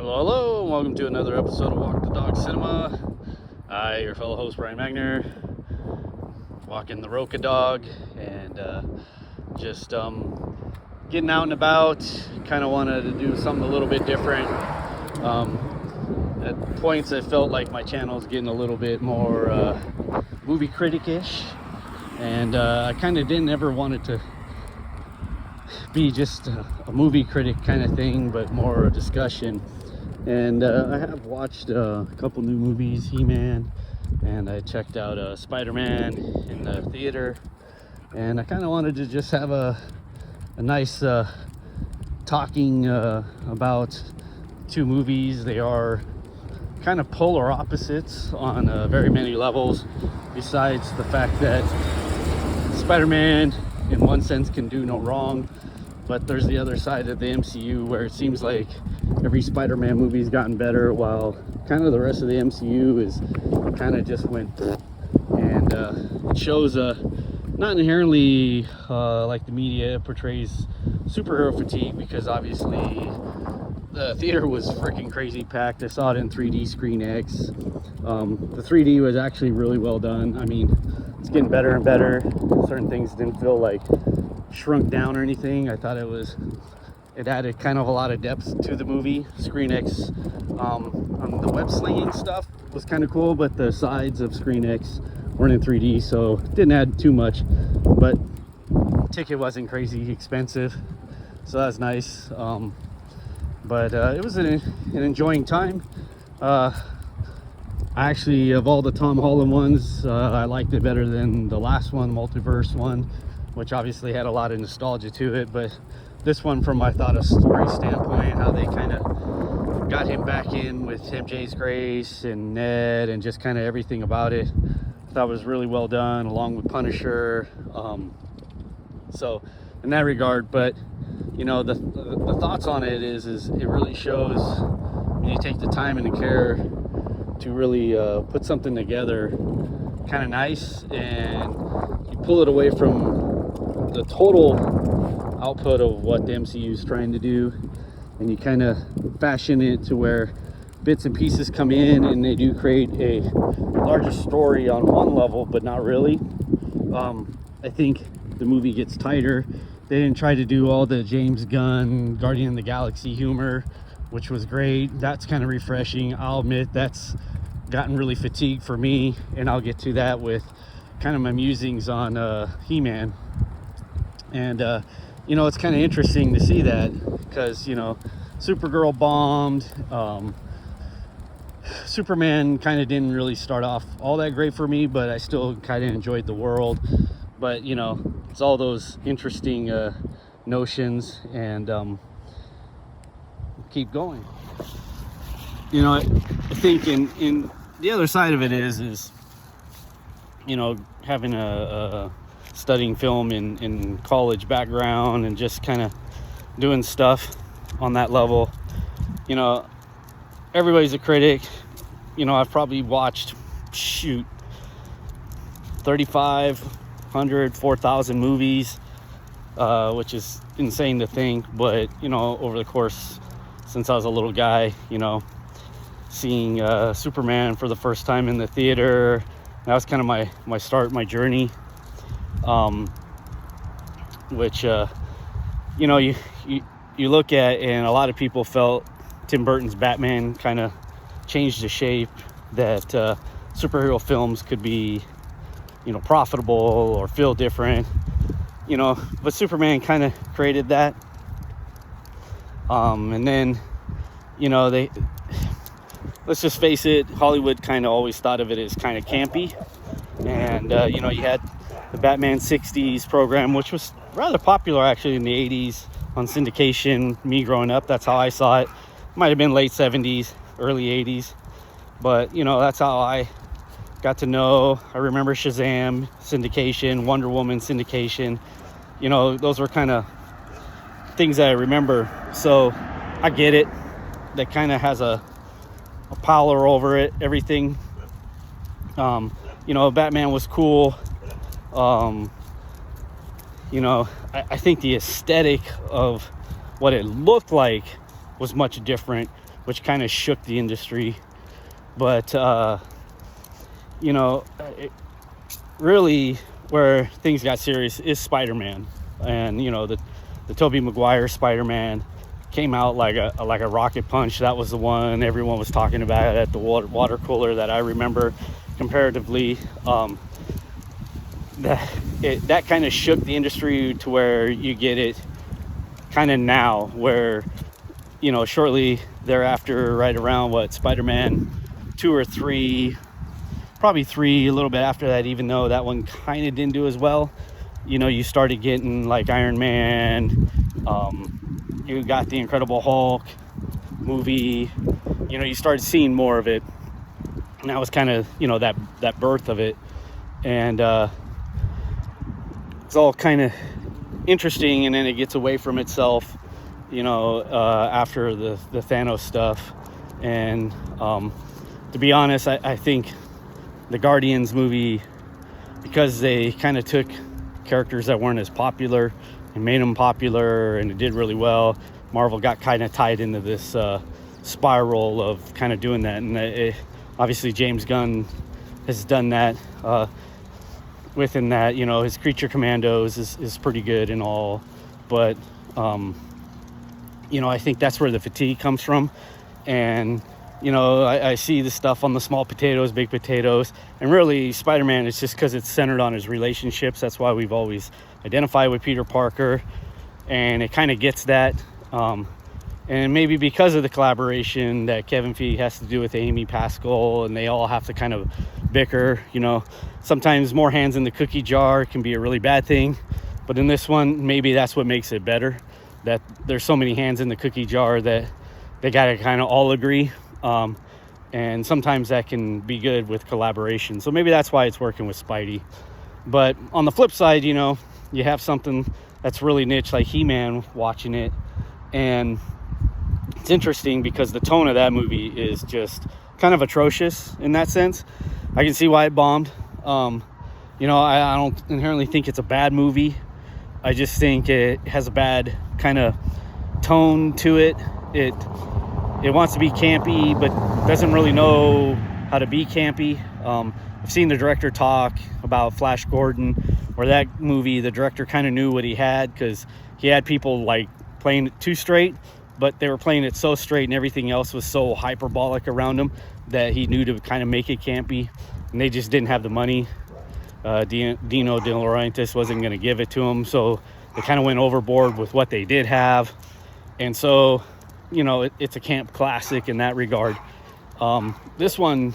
Hello, and welcome to another episode of Walk the Dog Cinema. I, your fellow host, Brian Magner, walking the Roca dog and just getting out and about. Kind of wanted to do something a little bit different. At points, I felt like my channel is getting a little bit more movie critic-ish, and I kind of didn't ever want it to be just a movie critic kind of thing, but more a discussion. And I have watched a couple new movies, He-Man, and I checked out Spider-Man in the theater, and I kind of wanted to just have a nice talking about two movies. They are kind of polar opposites on very many levels, besides the fact that Spider-Man in one sense can do no wrong, but there's the other side of the MCU where it seems like every Spider-Man movie's gotten better, while kind of the rest of the MCU is kind of just went, and it shows not inherently like the media portrays superhero fatigue, because obviously the theater was freaking crazy packed. I saw it in 3D Screen X. The 3D was actually really well done. I mean, it's getting better and better. Certain things didn't feel like shrunk down or anything. I thought it added kind of a lot of depth to the movie. Screen X on the web slinging stuff was kind of cool, but the sides of Screen X weren't in 3D, so it didn't add too much. But ticket wasn't crazy expensive, so that's nice. But it was an enjoying time. Actually, of all the Tom Holland ones, I liked it better than the last one, Multiverse one, which obviously had a lot of nostalgia to it. But this one, from I thought a story standpoint, how they kind of got him back in with MJ's Grace and Ned and just kind of everything about it, I thought was really well done, along with Punisher. So in that regard, but you know, the thoughts on it is it really shows when you take the time and the care to really put something together kind of nice, and you pull it away from the total output of what the MCU is trying to do, and you kind of fashion it to where bits and pieces come in and they do create a larger story on one level, but not really. I think the movie gets tighter. They didn't try to do all the James Gunn Guardian of the Galaxy humor, which was great. That's kind of refreshing. I'll admit that's gotten really fatigued for me, and I'll get to that with kind of my musings on He-Man. And you know, it's kind of interesting to see that, because you know, Supergirl bombed. Superman kind of didn't really start off all that great for me, but I still kind of enjoyed the world. But you know, it's all those interesting notions, and keep going. You know, I think in the other side of it is you know, having a studying film in college background and just kind of doing stuff on that level. You know, everybody's a critic. You know, I've probably watched 3,500, 4,000 movies, which is insane to think. But you know, over the course since I was a little guy, you know, seeing Superman for the first time in the theater, that was kind of my start, my journey. Which you know, you look at, and a lot of people felt Tim Burton's Batman kind of changed the shape that superhero films could be, you know, profitable or feel different, you know, but Superman kind of created that. And then, you know, let's just face it, Hollywood kind of always thought of it as kind of campy. And you know, you had the Batman 60s program, which was rather popular actually in the 80s on syndication. Me growing up, that's how I saw it. Might have been late 70s, early 80s, but you know, that's how I got to know. I remember Shazam syndication, Wonder Woman syndication. You know, those were kind of things that I remember. So I get it. That kind of has a power over it, everything. You know, Batman was cool. You know, I think the aesthetic of what it looked like was much different which kind of shook the industry. But really where things got serious is Spider-Man. And the Tobey Maguire Spider-Man came out like a rocket punch. That was the one everyone was talking about at the water cooler that I remember comparatively. That kind of shook the industry to where you get it kind of now, where shortly thereafter, right around Spider-Man 2 or 3, probably 3, a little bit after that, even though that one kind of didn't do as well. You started getting like Iron Man, you got the Incredible Hulk movie, you started seeing more of it, and that was kind of that birth of it. And it's all kind of interesting, and then it gets away from itself after the Thanos stuff. And to be honest, I think the Guardians movie, because they kind of took characters that weren't as popular and made them popular, and it did really well, Marvel got kind of tied into this spiral of kind of doing that. And obviously James Gunn has done that within that. His Creature Commandos is pretty good and all, but I think that's where the fatigue comes from. And I see the stuff on the small potatoes, big potatoes, and really Spider-Man is just because it's centered on his relationships. That's why we've always identified with Peter Parker, and it kind of gets that. And maybe because of the collaboration that Kevin Feige has to do with Amy Pascal, and they all have to kind of bicker, sometimes more hands in the cookie jar can be a really bad thing. But in this one, maybe that's what makes it better, that there's so many hands in the cookie jar that they got to kind of all agree. And sometimes that can be good with collaboration. So maybe that's why it's working with Spidey. But on the flip side, you have something that's really niche like He-Man watching it. And it's interesting because the tone of that movie is just kind of atrocious in that sense. I can see why it bombed. I don't inherently think it's a bad movie. I just think it has a bad kind of tone to it. It wants to be campy, but doesn't really know how to be campy. I've seen the director talk about Flash Gordon, where that movie, the director kind of knew what he had, because he had people like playing it too straight, but they were playing it so straight and everything else was so hyperbolic around him that he knew to kind of make it campy, and they just didn't have the money. Dino De Laurentiis wasn't going to give it to him, so they kind of went overboard with what they did have. And so it's a camp classic in that regard. This one,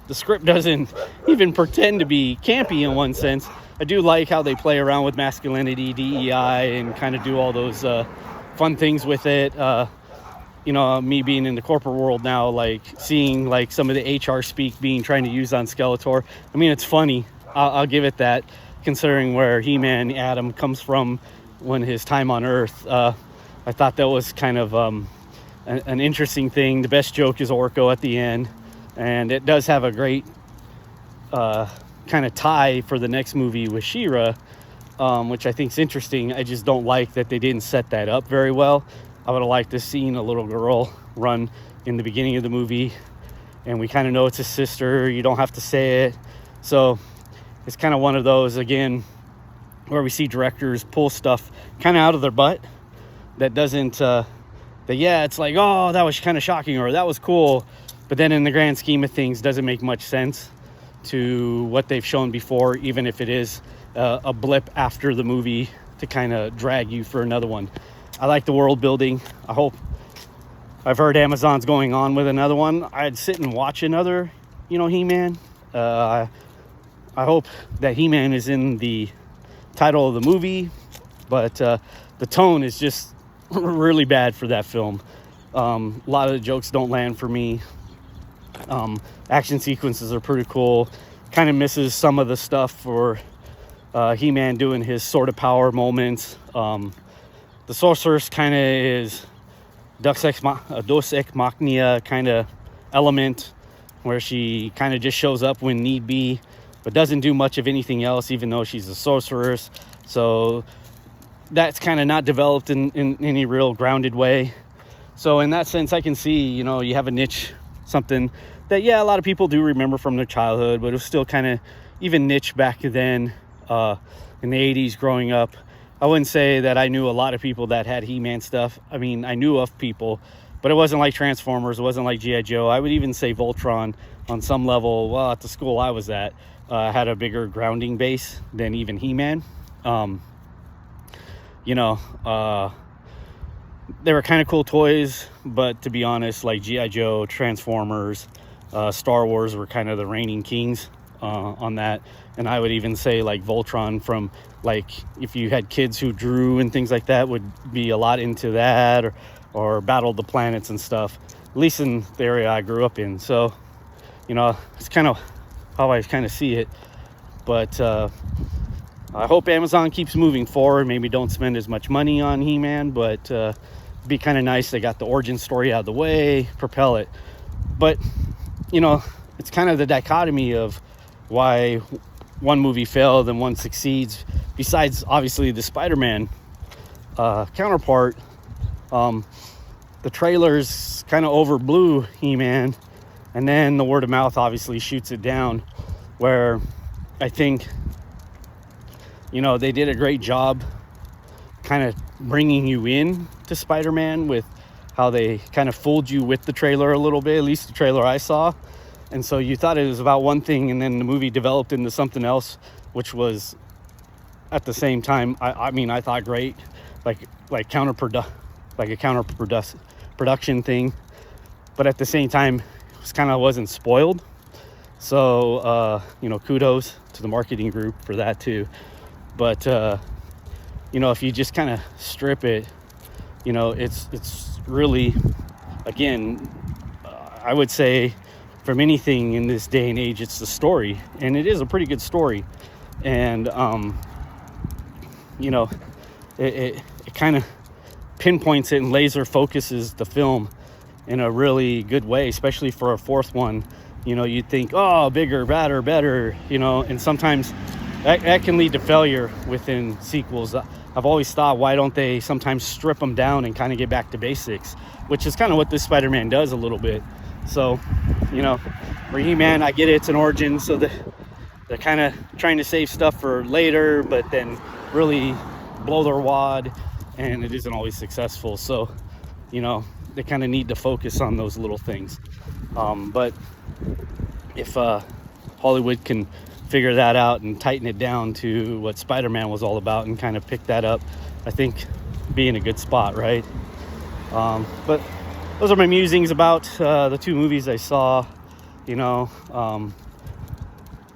the script doesn't even pretend to be campy in one sense. I do like how they play around with masculinity, DEI, and kind of do all those fun things with it. Me being in the corporate world now, like seeing like some of the HR speak being trying to use on Skeletor. I mean, it's funny. I'll give it that, considering where He-Man Adam comes from when his time on Earth. I thought that was kind of an interesting thing. The best joke is Orko at the end, and it does have a great kind of tie for the next movie with She-Ra, which I think is interesting. I just don't like that they didn't set that up very well. I would have liked to seen a little girl run in the beginning of the movie, and we kind of know it's his sister. You don't have to say it. So it's kind of one of those, again, where we see directors pull stuff kind of out of their butt that doesn't, it's like, oh, that was kind of shocking, or that was cool. But then in the grand scheme of things, doesn't make much sense to what they've shown before, even if it is a blip after the movie to kind of drag you for another one. I like the world building. I've heard Amazon's going on with another one. I'd sit and watch another, He-Man. I hope that He-Man is in the title of the movie, but the tone is just really bad for that film. A lot of the jokes don't land for me. Action sequences are pretty cool. Kind of misses some of the stuff for He-Man doing his Sword of Power moments. The Sorceress kind of is Deus Ex Machina kind of element, where she kind of just shows up when need be, but doesn't do much of anything else, even though she's a sorceress. So that's kind of not developed in any real grounded way. So in that sense, I can see, you know, you have a niche, something that, yeah, a lot of people do remember from their childhood, but it was still kind of even niche back then in the 80s growing up. I wouldn't say that I knew a lot of people that had He-Man stuff. I mean, I knew of people, but it wasn't like Transformers. It wasn't like G.I. Joe. I would even say Voltron on some level. Well, at the school I was at, had a bigger grounding base than even He-Man. You know, they were kind of cool toys, but to be honest, like G.I. Joe, Transformers, Star Wars were kind of the reigning kings on that. And I would even say like Voltron, from like, if you had kids who drew and things like that, would be a lot into that, or Battle of the Planets and stuff, at least in the area I grew up in. So, you know, it's kind of how I kind of see it. But I hope Amazon keeps moving forward. Maybe don't spend as much money on He-Man, but be kind of nice. They got the origin story out of the way, propel it. But, you know, it's kind of the dichotomy of why one movie failed and one succeeds. Besides, obviously, the Spider-Man counterpart, the trailers kind of overblew He-Man, and then the word of mouth obviously shoots it down, where I think, you know, they did a great job kind of bringing you in to Spider-Man with how they kind of fooled you with the trailer a little bit, at least the trailer I saw. And so you thought it was about one thing, and then the movie developed into something else, which was at the same time, I mean, I thought great, like a counterproduction thing, but at the same time, it kind of wasn't spoiled. So, you know, kudos to the marketing group for that too. But, you know, if you just kind of strip it, you know, it's really, again, I would say from anything in this day and age, it's the story, and it is a pretty good story. And, you know, it kind of pinpoints it and laser focuses the film in a really good way, especially for a fourth one. You know, you'd think, oh, bigger, badder, better, you know, and sometimes that can lead to failure within sequels. I've always thought, why don't they sometimes strip them down and kind of get back to basics, which is kind of what this Spider-Man does a little bit. So, you know, for He-Man, I get it, it's an origin, so they're kind of trying to save stuff for later, but then really blow their wad, and it isn't always successful. So, you know, they kind of need to focus on those little things. But if Hollywood can figure that out and tighten it down to what Spider-Man was all about and kind of pick that up, I think be in a good spot, right? But those are my musings about the two movies I saw. You know,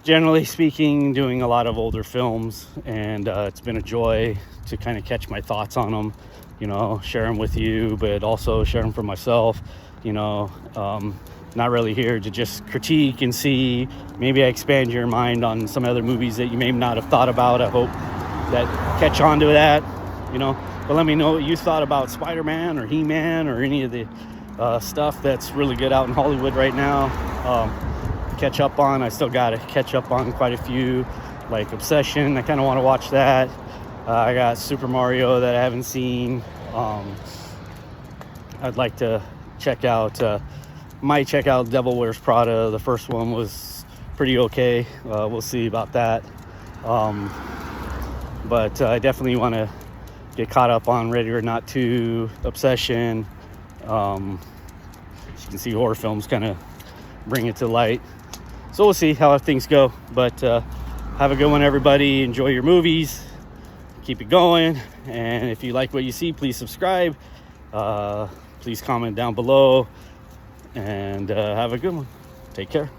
generally speaking, doing a lot of older films, and it's been a joy to kind of catch my thoughts on them, you know, share them with you, but also share them for myself. You know, not really here to just critique and see, maybe I expand your mind on some other movies that you may not have thought about. I hope that catch on to that, you know. But let me know what you thought about Spider-Man or He-Man or any of the stuff that's really good out in Hollywood right now. Catch up on. I still got to catch up on quite a few, like Obsession. I kind of want to watch that. I got Super Mario that I haven't seen. I'd like to check out, might check out Devil Wears Prada. The first one was pretty okay. We'll see about that. But I definitely want to get caught up on Ready or Not 2, Obsession. As you can see, horror films kind of bring it to light. So we'll see how things go. But have a good one, everybody. Enjoy your movies. Keep it going. And if you like what you see, please subscribe. Please comment down below. And have a good one. Take care.